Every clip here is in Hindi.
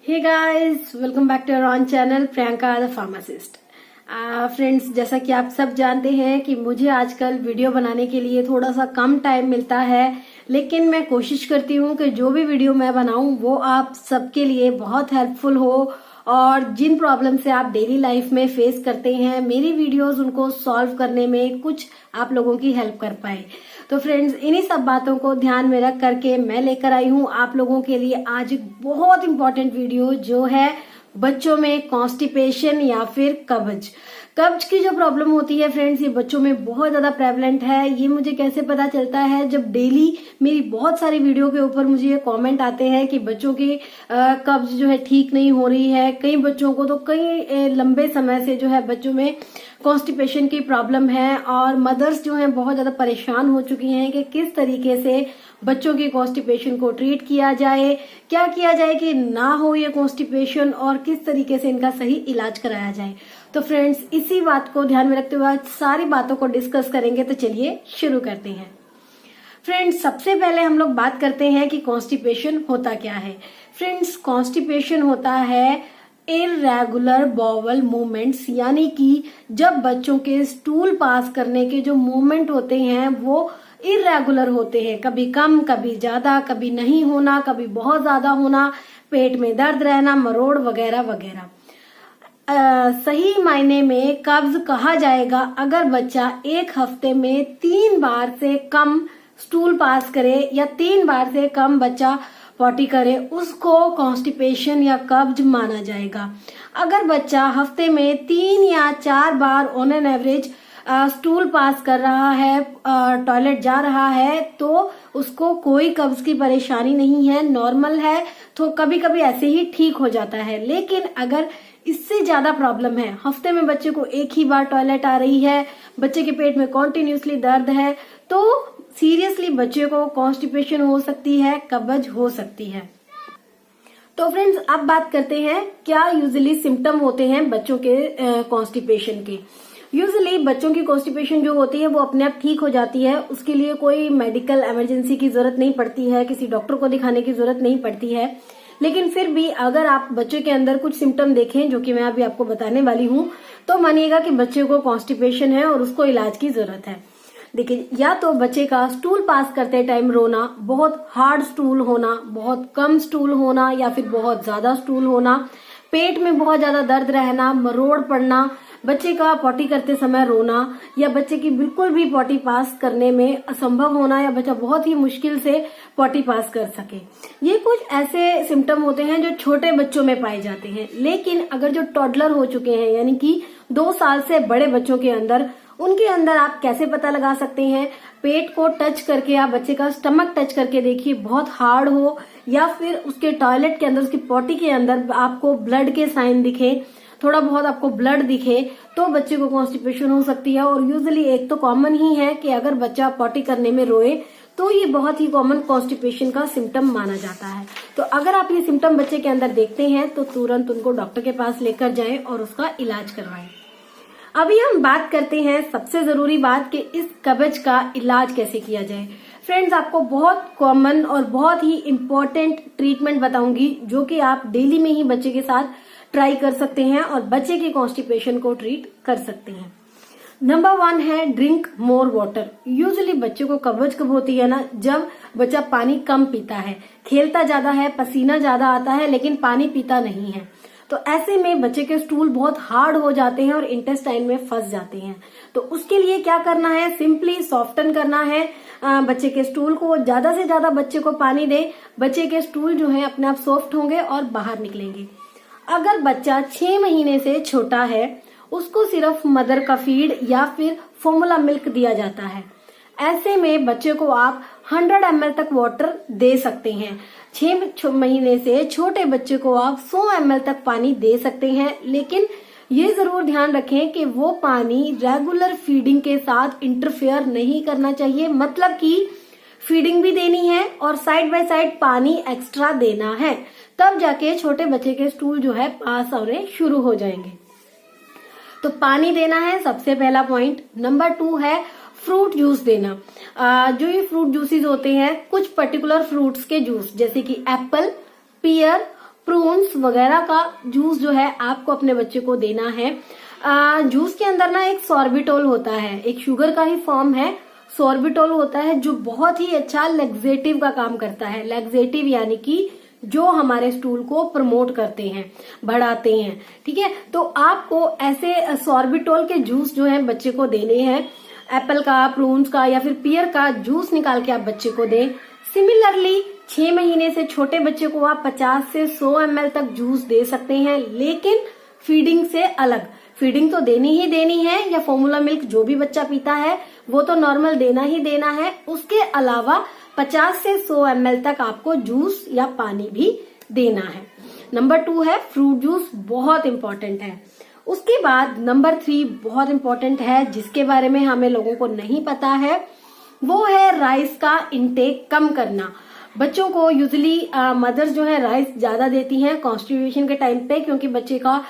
Hey guys, welcome back to our own channel Priyanka the pharmacist. Friends, जैसा कि आप सब जानते हैं कि मुझे आजकल वीडियो बनाने के लिए थोड़ा सा कम टाइम मिलता है, लेकिन मैं कोशिश करती हूँ कि जो भी वीडियो मैं बनाऊं वो आप सबके लिए बहुत हेल्पफुल हो और जिन प्रॉब्लम से आप डेली लाइफ में फेस करते हैं मेरी वीडियोस उनको सॉल्व करने में कुछ आप लोगों की हेल्प कर पाए। तो फ्रेंड्स, इन्हीं सब बातों को ध्यान में रख करके मैं लेकर आई हूँ आप लोगों के लिए आज एक बहुत इंपॉर्टेंट वीडियो, जो है बच्चों में कॉन्स्टिपेशन या फिर कब्ज। कब्ज की जो प्रॉब्लम होती है फ्रेंड्स, ये बच्चों में बहुत ज्यादा प्रेवलेंट है। ये मुझे कैसे पता चलता है, जब डेली मेरी बहुत सारी वीडियो के ऊपर मुझे ये कमेंट आते हैं कि बच्चों की कब्ज जो है ठीक नहीं हो रही है। कई बच्चों को तो कई लंबे समय से जो है बच्चों में कॉन्स्टिपेशन की प्रॉब्लम है और मदर्स जो हैं बहुत ज्यादा परेशान हो चुकी हैं कि किस तरीके से बच्चों की कॉन्स्टिपेशन को ट्रीट किया जाए, क्या किया जाए कि ना हो ये कॉन्स्टिपेशन और किस तरीके से इनका सही इलाज कराया जाए। तो फ्रेंड्स, इसी बात को ध्यान में रखते हुए आज सारी बातों को डिस्कस करेंगे। तो चलिए शुरू करते हैं। फ्रेंड्स, सबसे पहले हम लोग बात करते हैं कि कॉन्स्टिपेशन होता क्या है। फ्रेंड्स, कॉन्स्टिपेशन होता है इर्रेगुलर बॉवल मूवमेंट्स, यानी कि जब बच्चों के स्टूल पास करने के जो मूवमेंट होते हैं वो इर्रेगुलर होते हैं, कभी कम कभी ज्यादा, कभी नहीं होना, कभी बहुत ज्यादा होना, पेट में दर्द रहना, मरोड़ वगैरह वगैरह। सही मायने में कब्ज कहा जाएगा अगर बच्चा एक हफ्ते में 3 बार से कम स्टूल पास करे या 3 बार से कम बच्चा पॉटी करे, उसको कॉन्स्टिपेशन या कब्ज माना जाएगा। अगर बच्चा हफ्ते में 3 या 4 बार on an average stool pass कर रहा है, टॉयलेट जा रहा है, तो उसको कोई कब्ज की परेशानी नहीं है, नॉर्मल है। तो कभी कभी ऐसे ही ठीक हो जाता है। लेकिन अगर इससे ज्यादा प्रॉब्लम है, हफ्ते में बच्चे को एक ही बार टॉयलेट आ रही है, बच्चे के पेट में कॉन्टिन्यूसली दर्द है, तो सीरियसली बच्चे को कॉन्स्टिपेशन हो सकती है, कब्ज हो सकती है। तो फ्रेंड्स, अब बात करते हैं क्या यूजुअली सिम्टम होते हैं बच्चों के कॉन्स्टिपेशन के। यूजुअली बच्चों की कॉन्स्टिपेशन जो होती है वो अपने आप ठीक हो जाती है, उसके लिए कोई मेडिकल इमरजेंसी की जरूरत नहीं पड़ती है, किसी डॉक्टर को दिखाने की जरूरत नहीं पड़ती है। लेकिन फिर भी अगर आप बच्चे के अंदर कुछ सिम्टम देखें, जो कि मैं अभी आपको बताने वाली हूँ, तो मानिएगा कि बच्चे को कॉन्स्टिपेशन है और उसको इलाज की जरूरत है। देखिए, या तो बच्चे का स्टूल पास करते टाइम रोना, बहुत हार्ड स्टूल होना, बहुत कम स्टूल होना या फिर बहुत ज्यादा स्टूल होना, पेट में बहुत ज्यादा दर्द रहना, मरोड़ पड़ना, बच्चे का पॉटी करते समय रोना, या बच्चे की बिल्कुल भी पॉटी पास करने में असंभव होना, या बच्चा बहुत ही मुश्किल से पॉटी पास कर सके। ये कुछ ऐसे सिम्टम होते हैं जो छोटे बच्चों में पाए जाते हैं। लेकिन अगर जो टॉडलर हो चुके हैं, यानी कि 2 साल से बड़े बच्चों के अंदर, उनके अंदर आप कैसे पता लगा सकते हैं? पेट को टच करके, आप बच्चे का स्टमक टच करके देखिए, बहुत हार्ड हो, या फिर उसके टॉयलेट के अंदर, उसकी पॉटी के अंदर आपको ब्लड के साइन दिखे, थोड़ा बहुत आपको ब्लड दिखे, तो बच्चे को कॉन्स्टिपेशन हो सकती है। और यूजुअली एक तो कॉमन ही है कि अगर बच्चा पॉटी करने में रोए, तो ये बहुत ही कॉमन कॉन्स्टिपेशन का सिम्टम माना जाता है। तो अगर आप ये सिम्टम बच्चे के अंदर देखते हैं तो तुरंत उनको डॉक्टर के पास लेकर जाएं और उसका इलाज करवाएं। अभी हम बात करते हैं सबसे जरूरी बात कि इस कब्ज का इलाज कैसे किया जाए। फ्रेंड्स, आपको बहुत कॉमन और बहुत ही इम्पोर्टेंट ट्रीटमेंट बताऊंगी, जो कि आप डेली में ही बच्चे के साथ ट्राई कर सकते हैं और बच्चे के कॉन्स्टिपेशन को ट्रीट कर सकते हैं। नंबर 1 है ड्रिंक मोर वाटर। यूजुअली बच्चे को कब्ज कब होती है ना, जब बच्चा पानी कम पीता है, खेलता ज्यादा है, पसीना ज्यादा आता है, लेकिन पानी पीता नहीं है। तो ऐसे में बच्चे के स्टूल बहुत हार्ड हो जाते हैं और इंटेस्टाइन में फंस जाते हैं। तो उसके लिए क्या करना है? सिंपली सॉफ्टन करना है बच्चे के स्टूल को। ज्यादा से ज्यादा बच्चे को पानी दे, बच्चे के स्टूल जो है अपने आप सॉफ्ट होंगे और बाहर निकलेंगे। अगर बच्चा 6 महीने से छोटा है, उसको सिर्फ मदर का फीड या फिर फॉर्मूला मिल्क दिया जाता है। ऐसे में बच्चे को आप 100 ml तक वाटर दे सकते हैं। 6 महीने से छोटे बच्चे को आप 100 ml तक पानी दे सकते हैं। लेकिन ये जरूर ध्यान रखें कि वो पानी रेगुलर फीडिंग के साथ इंटरफेयर नहीं करना चाहिए, मतलब कि फीडिंग भी देनी है और साइड बाय साइड पानी एक्स्ट्रा देना है, तब जाके छोटे बच्चे के स्टूल जो है पास होने शुरू हो जाएंगे। तो पानी देना है सबसे पहला पॉइंट। नंबर 2 है फ्रूट जूस देना। जो ये फ्रूट जूसेस होते हैं, कुछ पर्टिकुलर फ्रूट्स के जूस, जैसे कि एप्पल, पियर प्रून्स वगैरह का जूस जो है आपको अपने बच्चे को देना है। जूस के अंदर ना एक सॉर्बिटोल होता है, एक शुगर का ही फॉर्म है, सॉर्बिटोल होता है जो बहुत ही अच्छा लैक्सेटिव का काम करता है। लैक्सेटिव यानी कि जो हमारे स्टूल को प्रमोट करते हैं, बढ़ाते हैं। ठीक है, तो आपको ऐसे सॉर्बिटोल के जूस जो है बच्चे को देने हैं। एप्पल का, प्रून्स का या फिर पियर का जूस निकाल के आप बच्चे को दें। सिमिलरली 6 महीने से छोटे बच्चे को आप 50 से 100 ml तक जूस दे सकते हैं, लेकिन फीडिंग से अलग। फीडिंग तो देनी ही देनी है, या फॉर्मूला मिल्क जो भी बच्चा पीता है वो तो नॉर्मल देना ही देना है। उसके अलावा 50 से 100 ml तक आपको जूस या पानी भी देना है। नंबर 2 है फ्रूट जूस, बहुत इंपॉर्टेंट है। उसके बाद नंबर 3 बहुत इंपॉर्टेंट है, जिसके बारे में हमें लोगों को नहीं पता है, वो है राइस का इंटेक कम करना। बच्चों को यूजुअली मदर्स जो है राइस ज्यादा देती हैं कॉन्स्टिपेशन के टाइम पे, क्योंकि बच्चे का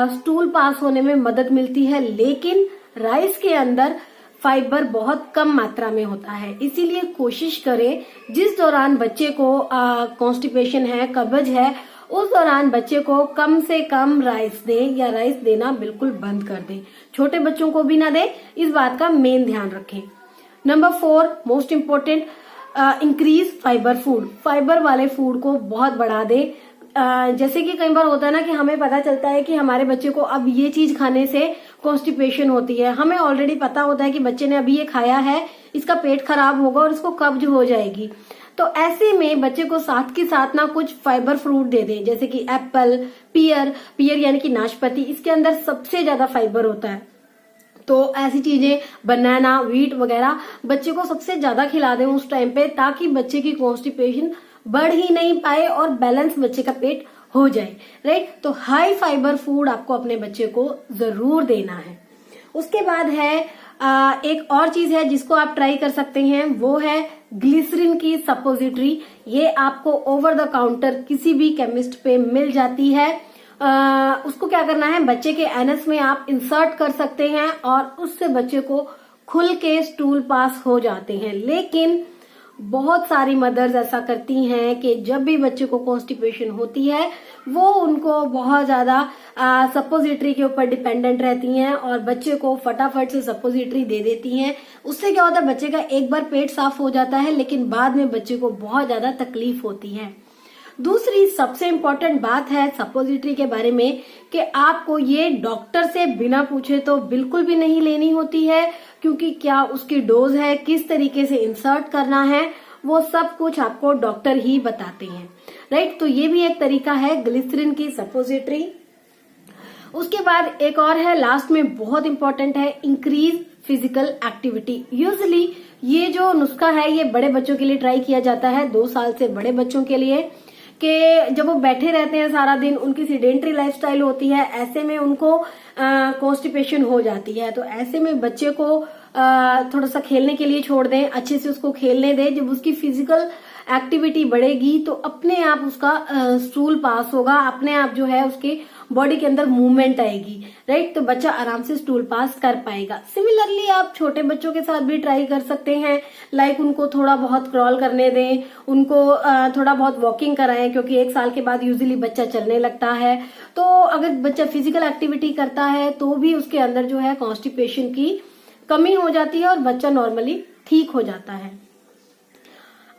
स्टूल पास होने में मदद मिलती है, लेकिन राइस के अंदर फाइबर बहुत कम मात्रा में होता है। इसीलिए कोशिश करें जिस दौरान बच्चे को कॉन्स्टिपेशन है, कब्ज है, उस दौरान बच्चे को कम से कम राइस दें या राइस देना बिल्कुल बंद कर दें। छोटे बच्चों को भी ना दें, इस बात का मेन ध्यान रखें। Number 4 most important, increase fibre food. Fibre वाले फूड को बहुत बढ़ा दें। जैसे कि कई बार होता है ना कि हमें पता चलता है कि हमारे बच्चे को अब ये चीज खाने से कॉन्स्टिपेशन होती है। हमें ऑलरेडी पता होता है कि बच्चे ने अभी ये खाया है, इसका पेट खराब होगा और इसको कब्ज हो जाएगी। तो ऐसे में बच्चे को साथ के साथ ना कुछ फाइबर फ्रूट दे दें, जैसे कि एप्पल, पियर यानी कि नाशपाती, इसके अंदर सबसे ज्यादा फाइबर होता है। तो ऐसी चीजें, बनाना, व्हीट वगैरह बच्चे को सबसे ज्यादा खिला दें उस टाइम पे, ताकि बच्चे की कॉन्स्टिपेशन बढ़ ही नहीं पाए और बैलेंस बच्चे का पेट हो जाए। राइट, तो हाई फाइबर फूड आपको अपने बच्चे को जरूर देना है। उसके बाद है एक और चीज है जिसको आप ट्राई कर सकते हैं, वो है ग्लिसरीन की सपोजिटरी। ये आपको ओवर द काउंटर किसी भी केमिस्ट पे मिल जाती है। उसको क्या करना है, बच्चे के एनस में आप इंसर्ट कर सकते हैं और उससे बच्चे को खुल के स्टूल पास हो जाते हैं। लेकिन बहुत सारी मदर्स ऐसा करती हैं कि जब भी बच्चे को कॉन्स्टिपेशन होती है वो उनको बहुत ज्यादा सपोजिटरी के ऊपर डिपेंडेंट रहती हैं और बच्चे को फटाफट से सपोजिटरी दे देती हैं। उससे क्या होता है, बच्चे का एक बार पेट साफ हो जाता है, लेकिन बाद में बच्चे को बहुत ज्यादा तकलीफ होती है। दूसरी सबसे इम्पोर्टेंट बात है सपोजिटरी के बारे में कि आपको ये डॉक्टर से बिना पूछे तो बिल्कुल भी नहीं लेनी होती है, क्योंकि क्या उसकी डोज है, किस तरीके से इंसर्ट करना है, वो सब कुछ आपको डॉक्टर ही बताते हैं। राइट, तो ये भी एक तरीका है ग्लिसरीन की सपोजिटरी। उसके बाद एक और है, लास्ट में बहुत इंपॉर्टेंट है, इंक्रीज फिजिकल एक्टिविटी। यूजुअली ये जो नुस्खा है ये बड़े बच्चों के लिए ट्राई किया जाता है, 2 साल से बड़े बच्चों के लिए, कि जब वो बैठे रहते हैं सारा दिन, उनकी सीडेंट्री लाइफस्टाइल होती है, ऐसे में उनको कॉन्स्टिपेशन हो जाती है। तो ऐसे में बच्चे को थोड़ा सा खेलने के लिए छोड़ दें, अच्छे से उसको खेलने दें। जब उसकी फिजिकल एक्टिविटी बढ़ेगी तो अपने आप उसका स्टूल पास होगा, अपने आप जो है उसके बॉडी के अंदर मूवमेंट आएगी। राइट, तो बच्चा आराम से स्टूल पास कर पाएगा। सिमिलरली आप छोटे बच्चों के साथ भी ट्राई कर सकते हैं, लाइक उनको थोड़ा बहुत क्रॉल करने दें, उनको थोड़ा बहुत वॉकिंग कराएं, क्योंकि 1 साल के बाद यूजुअली बच्चा चलने लगता है। तो अगर बच्चा फिजिकल एक्टिविटी करता है तो भी उसके अंदर जो है कॉन्स्टिपेशन की कमी हो जाती है और बच्चा नॉर्मली ठीक हो जाता है।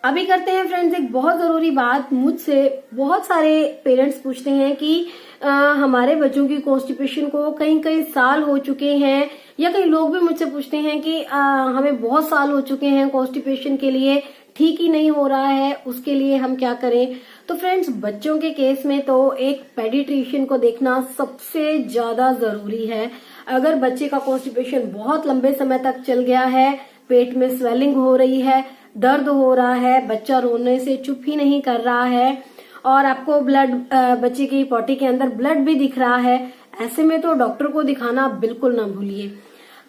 अभी करते हैं फ्रेंड्स एक बहुत जरूरी बात। मुझसे बहुत सारे पेरेंट्स पूछते हैं कि हमारे बच्चों की कॉन्स्टिपेशन को कई साल हो चुके हैं, या कई लोग भी मुझसे पूछते हैं कि हमें बहुत साल हो चुके हैं कॉन्स्टिपेशन के लिए, ठीक ही नहीं हो रहा है, उसके लिए हम क्या करें। तो फ्रेंड्स बच्चों के केस में तो एक पेडिट्रिशियन को देखना सबसे ज्यादा जरूरी है। अगर बच्चे का कॉन्स्टिपेशन बहुत लंबे समय तक चल गया है, पेट में स्वेलिंग हो रही है, दर्द हो रहा है, बच्चा रोने से चुप ही नहीं कर रहा है और आपको ब्लड, बच्चे की पॉटी के अंदर ब्लड भी दिख रहा है, ऐसे में तो डॉक्टर को दिखाना बिल्कुल ना भूलिए।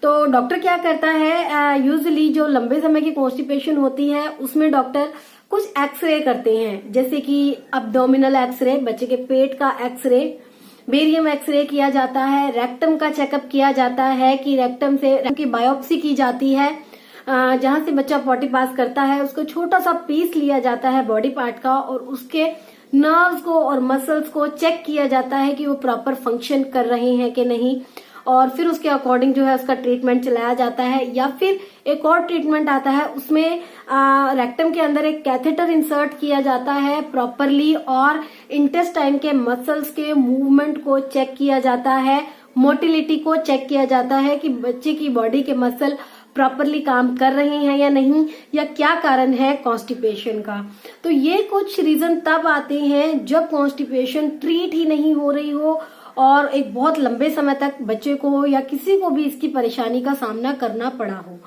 तो डॉक्टर क्या करता है, यूजुअली जो लंबे समय की कॉन्स्टिपेशन होती है उसमें डॉक्टर कुछ एक्सरे करते हैं, जैसे कि अब्डोमिनल एक्सरे, बच्चे के पेट का एक्सरे, बेरियम एक्सरे किया जाता है, रेक्टम का चेकअप किया जाता है कि रेक्टम से की बायोप्सी की जाती है, जहां से बच्चा पॉटी पास करता है उसको छोटा सा पीस लिया जाता है बॉडी पार्ट का और उसके नर्व्स को और मसल्स को चेक किया जाता है कि वो प्रॉपर फंक्शन कर रहे हैं कि नहीं, और फिर उसके अकॉर्डिंग जो है उसका ट्रीटमेंट चलाया जाता है। या फिर एक और ट्रीटमेंट आता है, उसमें रेक्टम के अंदर एक कैथेटर इंसर्ट किया जाता है प्रॉपरली, और इंटेस्टाइन के मसल्स के मूवमेंट को चेक किया जाता है, मोटिलिटी को चेक किया जाता है कि बच्चे की बॉडी के मसल प्रॉपरली काम कर रहे हैं या नहीं, या क्या कारण है कॉन्स्टिपेशन का। तो ये कुछ रीजन तब आते हैं जब कॉन्स्टिपेशन ट्रीट ही नहीं हो रही हो और एक बहुत लंबे समय तक बच्चे को या किसी को भी इसकी परेशानी का सामना करना पड़ा हो।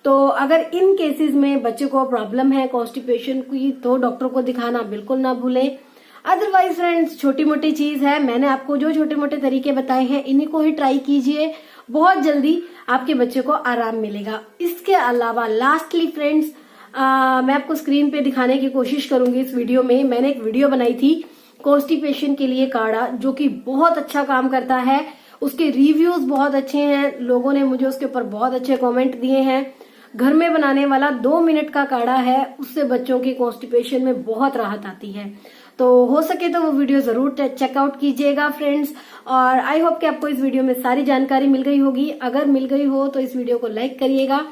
तो अगर इन केसेस में बच्चे को प्रॉब्लम है कॉन्स्टिपेशन की, तो डॉक्टर को दिखाना बिल्कुल ना भूलें। अदरवाइज फ्रेंड्स, छोटी मोटी चीज है, मैंने आपको जो छोटे मोटे तरीके बताए हैं इन्हीं को ही ट्राई कीजिए, बहुत जल्दी आपके बच्चे को आराम मिलेगा। इसके अलावा लास्टली फ्रेंड्स, मैं आपको स्क्रीन पे दिखाने की कोशिश करूंगी इस वीडियो में। मैंने एक वीडियो बनाई थी कॉन्स्टिपेशन के लिए काढ़ा, जो कि बहुत अच्छा काम करता है। उसके रिव्यूज बहुत अच्छे हैं, लोगों ने मुझे उसके ऊपर बहुत अच्छे कमेंट दिए हैं। घर में बनाने वाला 2 मिनट का काढ़ा है, उससे बच्चों की कॉन्स्टिपेशन में बहुत राहत आती है। तो हो सके तो वो वीडियो जरूर चेकआउट कीजिएगा फ्रेंड्स। और आई होप कि आपको इस वीडियो में सारी जानकारी मिल गई होगी। अगर मिल गई हो तो इस वीडियो को लाइक करिएगा,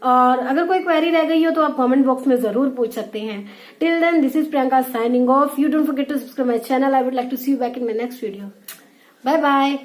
और अगर कोई क्वेरी रह गई हो तो आप कमेंट बॉक्स में जरूर पूछ सकते हैं। Till then, this is Priyanka signing off. You don't forget to subscribe my channel. I would like to see you back in my next video. Bye bye.